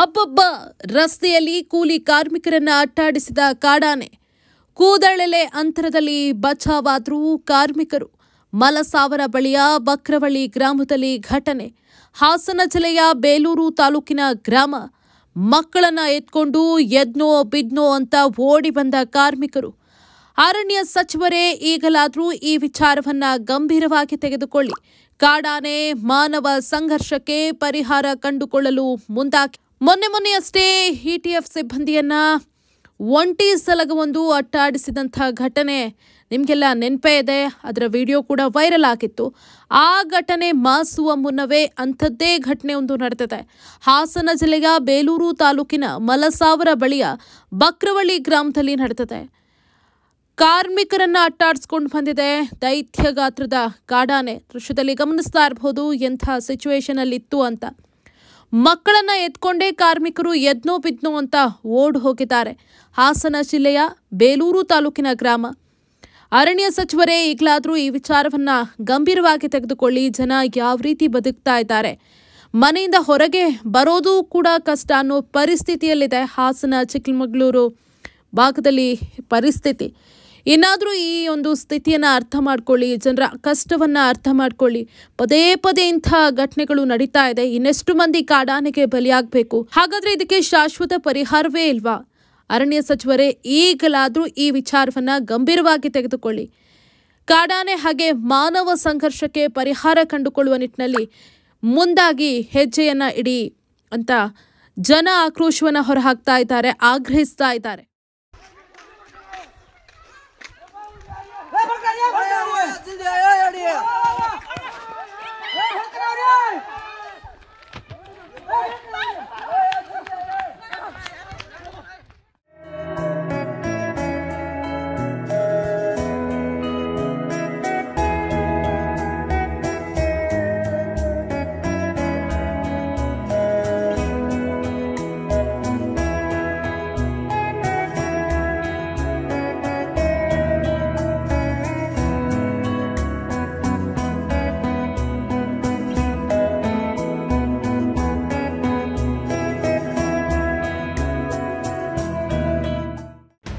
ಅಬ್ಬಬ್ಬ ರಸ್ತೆಯಲ್ಲಿ ಕೂಲಿ ಕಾರ್ಮಿಕರನ್ನ ಅಟ್ಟಾಡಿಸಿದ ಕಾಡಾನೆ. ಕೂದಳೆಲೆ ಅಂತರದಲ್ಲಿ ಬಚಾವಾದ್ರೂ ಕಾರ್ಮಿಕರು. ಮಲಸಾವರ ಬಳಿಯ ಬಕ್ರವಳ್ಳಿ ಗ್ರಾಮದಲ್ಲಿ ಘಟನೆ. ಹಾಸನ ಜಿಲ್ಲೆಯ ಬೇಲೂರು ತಾಲೂಕಿನ ಗ್ರಾಮ. ಮಕ್ಕಳನ್ನ ಎತ್ಕೊಂಡು ಎದ್ನೋ ಬಿದ್ನೋ ಅಂತ ಓಡಿ ಬಂದ ಕಾರ್ಮಿಕರು. ಅರಣ್ಯ ಸಚಿವರೇ ಈಗಲಾದರೂ ಈ ವಿಚಾರವನ್ನ ಗಂಭೀರವಾಗಿ ತೆಗೆದುಕೊಳ್ಳಿ. ಕಾಡಾನೆ ಮಾನವ ಸಂಘರ್ಷಕ್ಕೆ ಪರಿಹಾರ ಕಂಡುಕೊಳ್ಳಲು ಮುಂದಾಗಿ ಮೊನ್ನೆಯಷ್ಟೇ ಇಟಿಎಫ್ ಸಿಬ್ಬಂದಿಯನ್ನ ಒಂಟಿ ಸಲಗವೊಂದು ಅಟ್ಟಾಡಿಸಿದಂಥ ಘಟನೆ ನಿಮಗೆಲ್ಲ ನೆನಪೇ ಇದೆ. ಅದರ ವಿಡಿಯೋ ಕೂಡ ವೈರಲ್ ಆಗಿತ್ತು. ಆ ಘಟನೆ ಮಾಸುವ ಮುನ್ನವೇ ಅಂಥದ್ದೇ ಘಟನೆ ಒಂದು ನಡೆದಿದೆ. ಹಾಸನ ಜಿಲ್ಲೆಯ ಬೇಲೂರು ತಾಲೂಕಿನ ಮಲಸಾವರ ಬಳಿಯ ಬಕ್ರವಳ್ಳಿ ಗ್ರಾಮದಲ್ಲಿ ನಡೆದಿದೆ. ಕಾರ್ಮಿಕರನ್ನ ಅಟ್ಟಾಡಿಸ್ಕೊಂಡು ಬಂದಿದೆ ದೈತ್ಯ ಗಾತ್ರದ ಕಾಡಾನೆ. ದೃಶ್ಯದಲ್ಲಿ ಗಮನಿಸ್ತಾ ಇರಬಹುದು ಎಂಥ ಸಿಚುವೇಶನ್ ಅಲ್ಲಿ ಇತ್ತು ಅಂತ. ಮಕ್ಕಳನ್ನ ಎತ್ಕೊಂಡೇ ಕಾರ್ಮಿಕರು ಎದ್ನೋ ಬಿದ್ನೋ ಅಂತ ಓಡ್ ಹೋಗಿದ್ದಾರೆ. ಹಾಸನ ಜಿಲ್ಲೆಯ ಬೇಲೂರು ತಾಲೂಕಿನ ಗ್ರಾಮ. ಅರಣ್ಯ ಸಚಿವರೇ ಈಗಲಾದರೂ ಈ ವಿಚಾರವನ್ನ ಗಂಭೀರವಾಗಿ ತೆಗೆದುಕೊಳ್ಳಿ. ಜನ ಯಾವ ರೀತಿ ಬದುಕ್ತಾ ಇದ್ದಾರೆ, ಮನೆಯಿಂದ ಹೊರಗೆ ಬರೋದು ಕೂಡ ಕಷ್ಟ ಅನ್ನೋ ಪರಿಸ್ಥಿತಿಯಲ್ಲಿದೆ ಹಾಸನ ಚಿಕ್ಕಮಗಳೂರು ಭಾಗದಲ್ಲಿ ಪರಿಸ್ಥಿತಿ. ಇನ್ನಾದರೂ ಈ ಒಂದು ಸ್ಥಿತಿಯನ್ನು ಅರ್ಥ ಮಾಡ್ಕೊಳ್ಳಿ, ಜನರ ಕಷ್ಟವನ್ನು ಅರ್ಥ ಮಾಡ್ಕೊಳ್ಳಿ. ಪದೇ ಪದೇ ಇಂಥ ಘಟನೆಗಳು ನಡೀತಾ ಇದೆ. ಇನ್ನೆಷ್ಟು ಮಂದಿ ಕಾಡಾನೆಗೆ ಬಲಿಯಾಗಬೇಕು? ಹಾಗಾದ್ರೆ ಇದಕ್ಕೆ ಶಾಶ್ವತ ಪರಿಹಾರವೇ ಇಲ್ವಾ? ಅರಣ್ಯ ಸಚಿವರೇ ಈಗಲಾದರೂ ಈ ವಿಚಾರವನ್ನ ಗಂಭೀರವಾಗಿ ತೆಗೆದುಕೊಳ್ಳಿ. ಕಾಡಾನೆ ಹಾಗೆ ಮಾನವ ಸಂಘರ್ಷಕ್ಕೆ ಪರಿಹಾರ ಕಂಡುಕೊಳ್ಳುವ ನಿಟ್ಟಿನಲ್ಲಿ ಮುಂದಾಗಿ ಹೆಜ್ಜೆಯನ್ನ ಇಡಿ ಅಂತ ಜನ ಆಕ್ರೋಶವನ್ನ ಹೊರಹಾಕ್ತಾ ಇದ್ದಾರೆ, ಆಗ್ರಹಿಸ್ತಾ ಇದ್ದಾರೆ.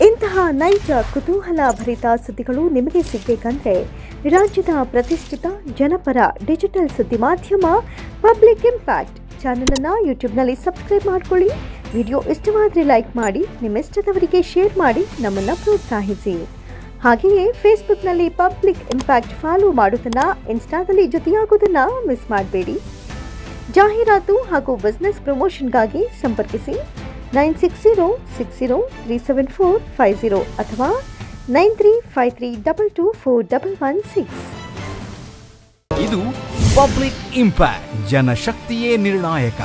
ಇಂತಹ ನೈಜ ಕುತೂಹಲ ಭರಿತ ಸುದ್ದಿಗಳು ನಿಮಗೆ ಸಿಗಬೇಕಂದ್ರೆ ರಾಜ್ಯದ ಪ್ರತಿಷ್ಠಿತ ಜನಪರ ಡಿಜಿಟಲ್ ಸುದ್ದಿ ಮಾಧ್ಯಮ ಪಬ್ಲಿಕ್ ಇಂಪ್ಯಾಕ್ಟ್ ಚಾನೆಲ್ ಅನ್ನು ಯೂಟ್ಯೂಬ್ನಲ್ಲಿ ಸಬ್ಸ್ಕ್ರೈಬ್ ಮಾಡ್ಕೊಳ್ಳಿ. ವಿಡಿಯೋ ಇಷ್ಟವಾದರೆ ಲೈಕ್ ಮಾಡಿ, ನಿಮ್ಮ ಇಷ್ಟದವರಿಗೆ ಶೇರ್ ಮಾಡಿ ನಮ್ಮನ್ನು ಪ್ರೋತ್ಸಾಹಿಸಿ. ಹಾಗೆಯೇ ಫೇಸ್ಬುಕ್ನಲ್ಲಿ ಪಬ್ಲಿಕ್ ಇಂಪ್ಯಾಕ್ಟ್ ಫಾಲೋ ಮಾಡೋದನ್ನು, ಇನ್ಸ್ಟಾದಲ್ಲಿ ಜೊತೆಯಾಗೋದನ್ನು ಮಿಸ್ ಮಾಡಬೇಡಿ. ಜಾಹೀರಾತು ಹಾಗೂ ಬಿಸ್ನೆಸ್ ಪ್ರಮೋಷನ್ಗಾಗಿ ಸಂಪರ್ಕಿಸಿ 9606037450 ಅಥವಾ 9353224116. ಇದು ಪಬ್ಲಿಕ್ ಇಂಪ್ಯಾಕ್ಟ್, ಜನಶಕ್ತಿಯೇ ನಿರ್ಣಾಯಕ.